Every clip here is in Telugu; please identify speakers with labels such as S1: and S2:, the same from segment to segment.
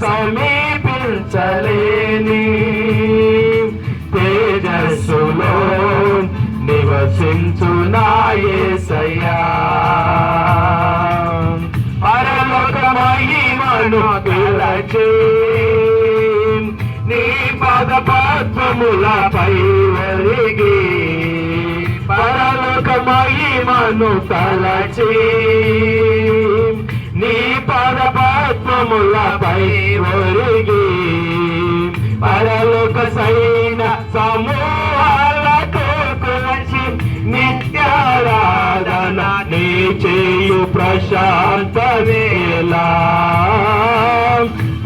S1: సమీపించలేని తేజస్సులో నివసించు నా యేసయ్యా. పరలోక మహిమను తలచి నీ పద పద్మములపై ఒరిగి, పరలోక మహిమను తలచి నీ పద పద్మములపై ఒరిగి, పరలోక సైన సమూహాలకు కొలచి నిత్యారాధన నీ చేయు ప్రశాంత వేళ.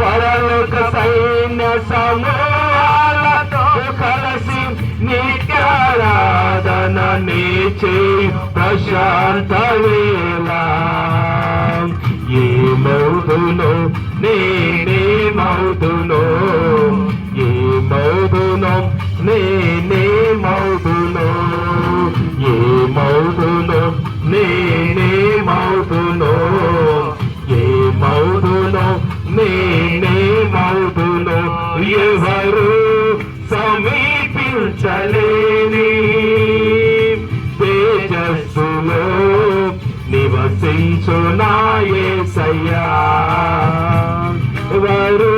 S1: పరలోక సైన్య సమూహాలతో కలిసి నిత్యారాధన నీ చేయు ప్రశాంత వేళ. ఏమవుదునో నేనేమవుదునో, ఏమవుదునో నేనేమవుదునో, ఏమవుదునో నేనేమవుదునో, ఏమవుదునో నేనేమవుదునో. ఎవరు సమీపించలేని తేజస్సులో నివసించు నా యేసయ్యా. ఎవరు